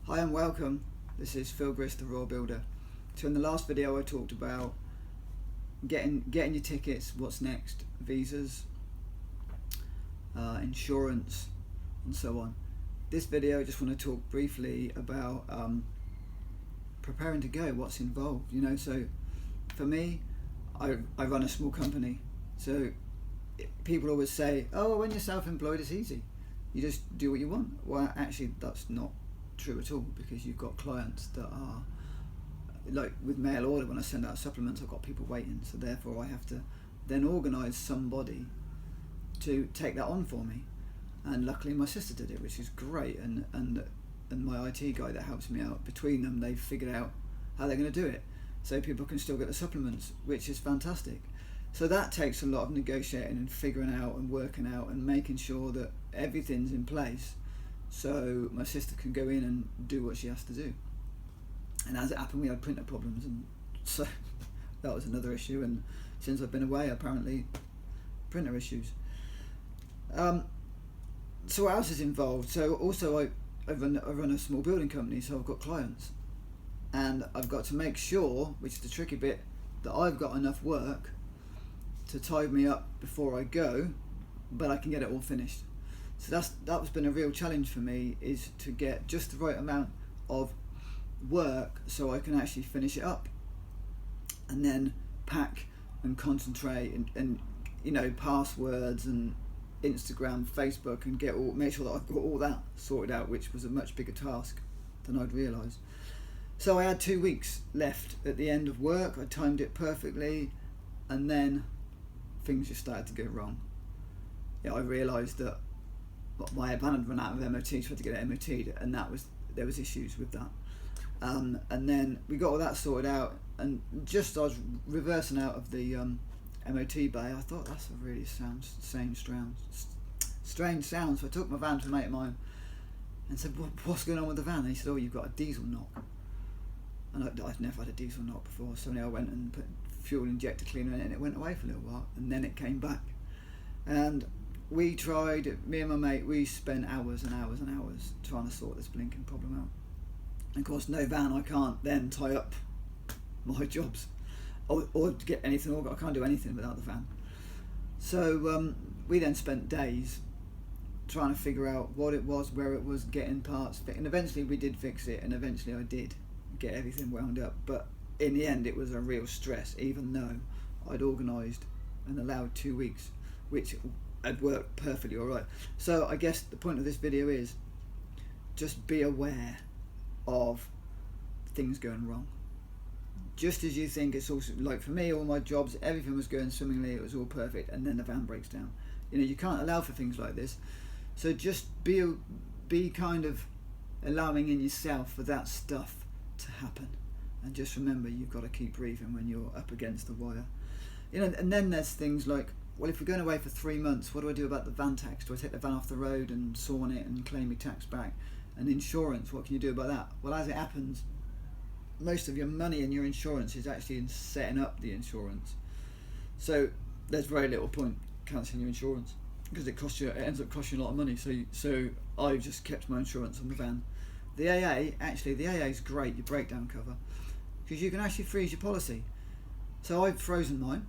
Hi and welcome. This is Phil Grist, the Raw Builder. So in the last video I talked about getting your tickets, what's next, visas, insurance and so on. This video I just want to talk briefly about preparing to go, what's involved. So for me, I run a small company. So people always say, oh, when you're self-employed it's easy. You just do what you want. Well, actually that's not true at all, because you've got clients that are like with mail order. When I send out supplements, I've got people waiting, so therefore I have to then organise somebody to take that on for me. And luckily my sister did it, which is great, and my IT guy that helps me out. Between them, they've figured out how they're going to do it so people can still get the supplements, which is fantastic. So that takes a lot of negotiating and figuring out and working out and making sure that everything's in place so my sister can go in and do what she has to do. And as it happened, we had printer problems, and so that was another issue. And since I've been away, apparently printer issues. So what else is involved? So also I run a small building company, so I've got clients, and I've got to make sure, which is the tricky bit, that I've got enough work to tie me up before I go, but I can get it all finished. So that's been a real challenge for me, is to get just the right amount of work so I can actually finish it up, and then pack and concentrate and passwords and Instagram, Facebook, and make sure that I've got all that sorted out, which was a much bigger task than I'd realised. So I had 2 weeks left at the end of work. I timed it perfectly, and then things just started to go wrong. I realised that my van had run out of MOT, so I had to get it MOT'd, and there was issues with that. And then we got all that sorted out, and just as I was reversing out of the MOT bay, I thought that's a really strange sound. So I took my van to a mate of mine and said, what's going on with the van? And he said, oh, you've got a diesel knock. And I'd never had a diesel knock before, so I went and put fuel injector cleaner in it, and it went away for a little while, and then it came back. And we tried, me and my mate, we spent hours and hours and hours trying to sort this blinking problem out. And of course, no van, I can't then tie up my jobs or get anything, I can't do anything without the van. So we then spent days trying to figure out what it was, where it was, getting parts fit, and eventually we did fix it, and eventually I did get everything wound up. But in the end, it was a real stress, even though I'd organised and allowed 2 weeks, which had worked perfectly all right. So I guess the point of this video is just be aware of things going wrong. Just as you think it's also, like for me, all my jobs, everything was going swimmingly, it was all perfect, and then the van breaks down. You can't allow for things like this. So just be kind of allowing in yourself for that stuff to happen. And just remember, you've got to keep breathing when you're up against the wire. And then there's things like, well, if we're going away for 3 months, what do I do about the van tax? Do I take the van off the road and sawn it and claim your tax back? And insurance, what can you do about that? Well, as it happens, most of your money in your insurance is actually in setting up the insurance. So there's very little point cancelling your insurance, because it ends up costing you a lot of money. So I just kept my insurance on the van. The AA is great, your breakdown cover, because you can actually freeze your policy. So I've frozen mine.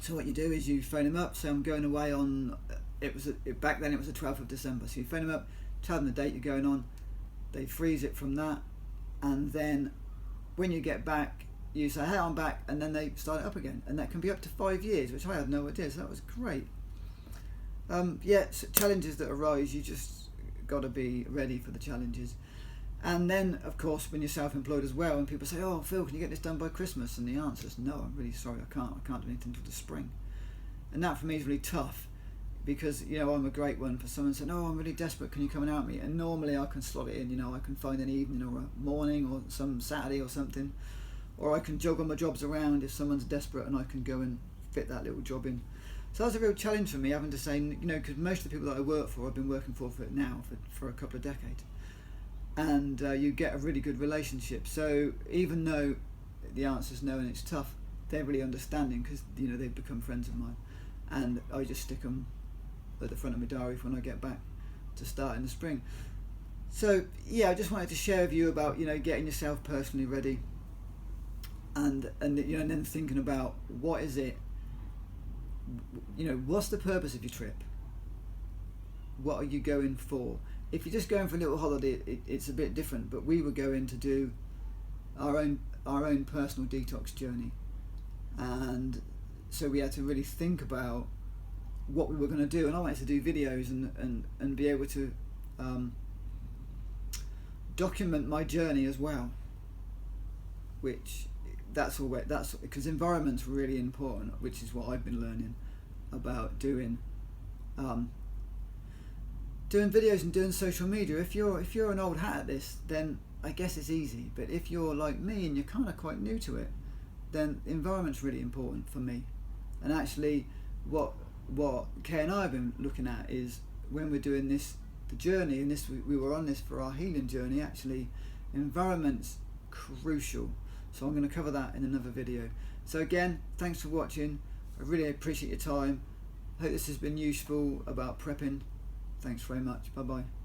So what you do is you phone them up, say I'm going away on, back then it was the 12th of December, so you phone them up, tell them the date you're going on, they freeze it from that, and then when you get back, you say, hey, I'm back, and then they start it up again, and that can be up to 5 years, which I had no idea, so that was great. So challenges that arise, you just got to be ready for the challenges. And then, of course, when you're self-employed as well, and people say, oh, Phil, can you get this done by Christmas? And the answer is, no, I'm really sorry, I can't do anything until the spring. And that for me is really tough, because, I'm a great one for someone saying, oh, I'm really desperate, can you come and help me? And normally I can slot it in, I can find an evening or a morning or some Saturday or something, or I can juggle my jobs around if someone's desperate, and I can go and fit that little job in. So that's a real challenge for me, having to say, because most of the people that I work for, I've been working for a couple of decades. And you get a really good relationship. So even though the answer is no and it's tough, they're really understanding, because they've become friends of mine, and I just stick them at the front of my diary for when I get back to start in the spring. So yeah, I just wanted to share with you about, you know, getting yourself personally ready, and you know, and then thinking about what is it, you know, what's the purpose of your trip? What are you going for? If you're just going for a little holiday, it's a bit different. But we were going to do our own personal detox journey, and so we had to really think about what we were going to do. And I wanted to do videos and be able to document my journey as well, which that's because environment's really important, which is what I've been learning about doing videos and doing social media. If you're an old hat at this, then I guess it's easy. But if you're like me and you're kind of quite new to it, then the environment's really important for me. And actually, what Kay and I have been looking at is, when we're doing the journey, and we were on this for our healing journey. Actually, environment's crucial. So I'm going to cover that in another video. So again, thanks for watching. I really appreciate your time. I hope this has been useful about prepping. Thanks very much. Bye bye.